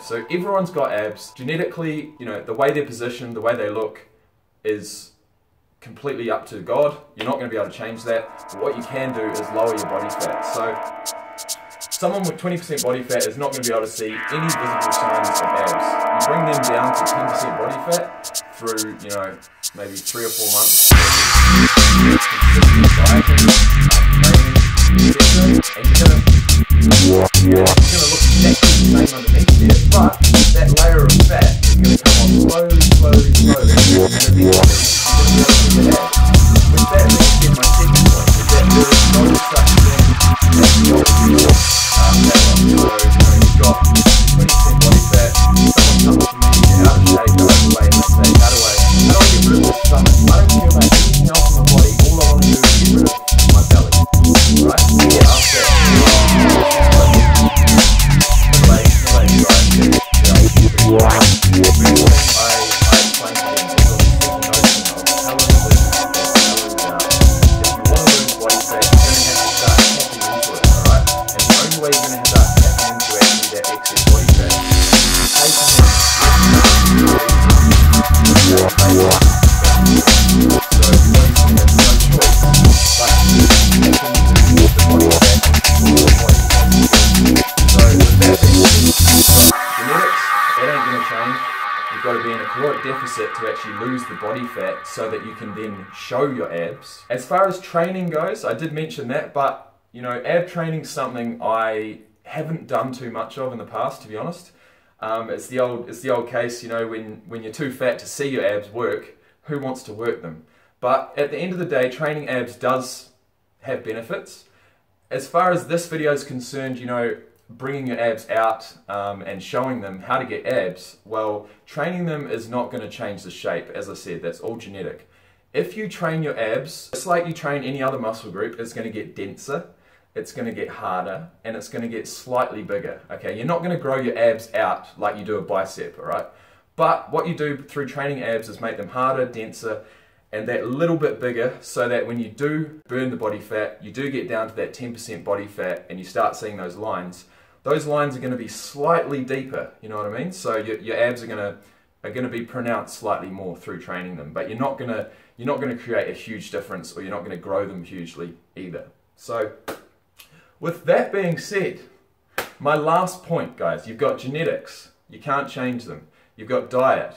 abs. So everyone's got abs. Genetically, you know, the way they're positioned, the way they look is completely up to God. You're not going to be able to change that. But what you can do is lower your body fat. So someone with 20% body fat is not going to be able to see any visible signs of abs. You bring them down to 10% body fat through, you know, maybe 3 or 4 months of consistent dieting, training, etc. And you're going to look exactly the same underneath there, but that layer of fat is going to come on slowly, slowly, slowly, and eventually you're going to be able to get abs. With that being said, my second point is that there is no such thing as not real fat loss. So, you know, you've got 20% body fat, someone comes to me, they're out of shape, they're overweight, and they say, how do I get rid of this stomach? I don't care about anything else in my body, all I want to do is get rid of my belly. Right? Yeah, after that. You've got to be in a caloric deficit to actually lose the body fat so that you can then show your abs. As far as training goes, I did mention that, but you know, ab training's something I haven't done too much of in the past, to be honest. It's the old case, you know, when you're too fat to see your abs work, who wants to work them? But at the end of the day, training abs does have benefits. As far as this video is concerned, you know, bringing your abs out and showing them how to get abs, well, training them is not going to change the shape. As I said, that's all genetic. If you train your abs, just like you train any other muscle group, it's going to get denser, it's going to get harder, and it's going to get slightly bigger. Okay, you're not going to grow your abs out like you do a bicep, all right? But what you do through training abs is make them harder, denser, and that little bit bigger, so that when you do burn the body fat, you do get down to that 10% body fat and you start seeing those lines are going to be slightly deeper, you know what I mean? So your abs are going to be pronounced slightly more through training them, but you're not going to create a huge difference, or you're not going to grow them hugely either. So with that being said, my last point, guys, you've got genetics, you can't change them. You've got diet,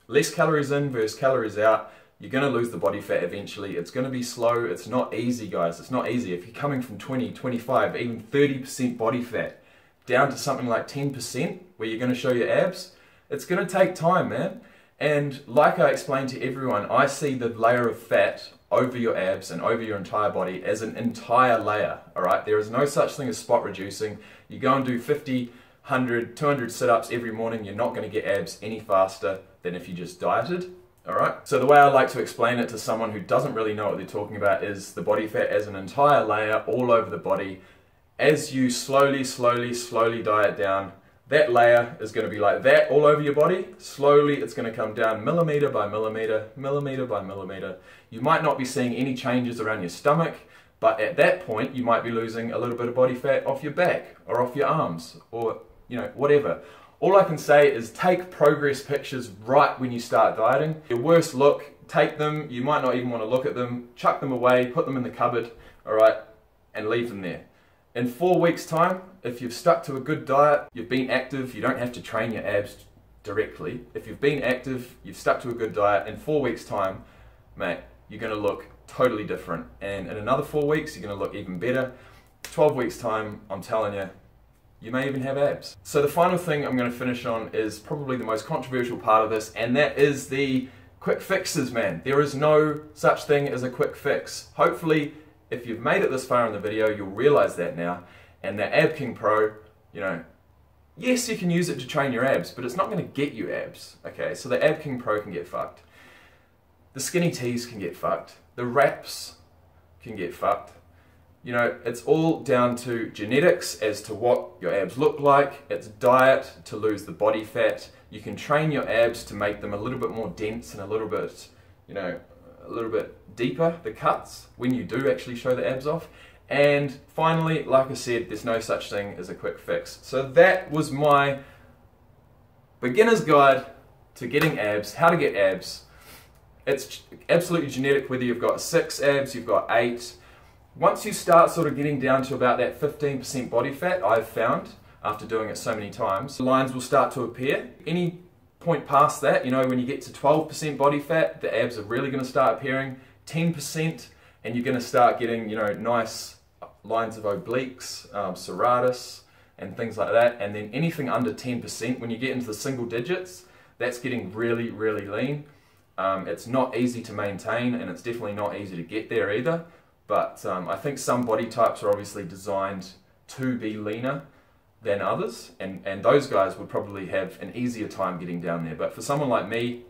less calories in versus calories out. You're going to lose the body fat eventually. It's going to be slow. It's not easy, guys. It's not easy. If you're coming from 20, 25, even 30% body fat down to something like 10% where you're going to show your abs, it's going to take time, man. And like I explained to everyone, I see the layer of fat over your abs and over your entire body as an entire layer, all right? There is no such thing as spot reducing. You go and do 50, 100, 200 sit-ups every morning, you're not going to get abs any faster than if you just dieted. Alright, so the way I like to explain it to someone who doesn't really know what they're talking about is the body fat as an entire layer all over the body. As you slowly diet down, that layer is going to be like that all over your body. Slowly it's going to come down millimeter by millimeter, millimeter by millimeter. You might not be seeing any changes around your stomach, but at that point you might be losing a little bit of body fat off your back or off your arms, or you know, whatever. All I can say is take progress pictures right when you start dieting. Your worst look, take them, you might not even want to look at them, chuck them away, put them in the cupboard, alright, and leave them there. In 4 weeks' time, if you've stuck to a good diet, you've been active, you don't have to train your abs directly. If you've been active, you've stuck to a good diet, in 4 weeks' time, mate, you're going to look totally different. And in another 4 weeks, you're going to look even better. 12 weeks' time, I'm telling you, you may even have abs. So the final thing I'm going to finish on is probably the most controversial part of this, and that is the quick fixes, man. There is no such thing as a quick fix. Hopefully, if you've made it this far in the video, you'll realize that now. And the Ab King Pro, you know, yes, you can use it to train your abs, but it's not going to get you abs. Okay, so the Ab King Pro can get fucked. The skinny tees can get fucked. The wraps can get fucked. You know, it's all down to genetics as to what your abs look like. It's diet to lose the body fat. You can train your abs to make them a little bit more dense and a little bit, you know, a little bit deeper, the cuts, when you do actually show the abs off. And finally, like I said, there's no such thing as a quick fix. So that was my beginner's guide to getting abs, how to get abs. It's absolutely genetic whether you've got 6 abs, you've got 8. Once you start sort of getting down to about that 15% body fat, I've found, after doing it so many times, the lines will start to appear. Any point past that, you know, when you get to 12% body fat, the abs are really going to start appearing. 10%, and you're going to start getting, you know, nice lines of obliques, serratus, and things like that. And then anything under 10%, when you get into the single digits, that's getting really, really lean. It's not easy to maintain, and it's definitely not easy to get there either. But I think some body types are obviously designed to be leaner than others, and those guys would probably have an easier time getting down there. But for someone like me,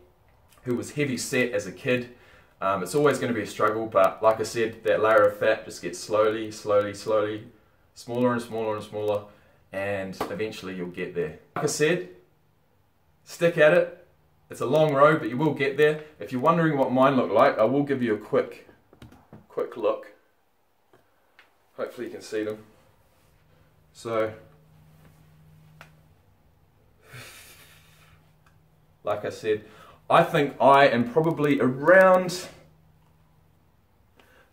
who was heavy set as a kid, it's always going to be a struggle. But like I said, that layer of fat just gets slowly, slowly, slowly smaller and smaller and smaller, and eventually you'll get there. Like I said, stick at it. It's a long road, but you will get there. If you're wondering what mine look like, I will give you a quick look. Hopefully you can see them. So, like I said, I think I am probably around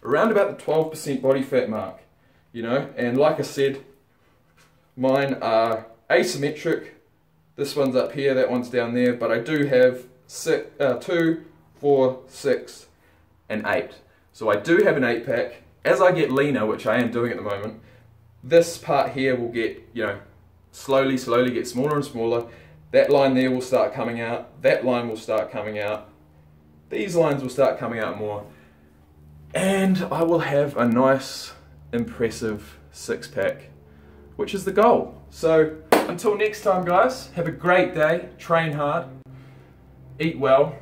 about the 12% body fat mark, you know, and like I said, mine are asymmetric. This one's up here, that one's down there, but I do have 2, 4, 6, and 8. So I do have an 8-pack. As I get leaner, which I am doing at the moment, this part here will get, you know, slowly get smaller and smaller. That line there will start coming out. That line will start coming out. These lines will start coming out more. And I will have a nice, impressive 6-pack, which is the goal. So until next time, guys, have a great day, train hard, eat well,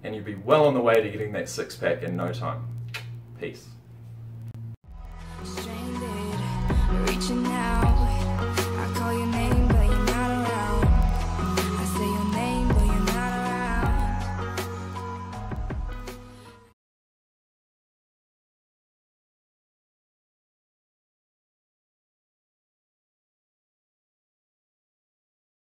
and you'll be well on the way to getting that 6-pack in no time. Peace.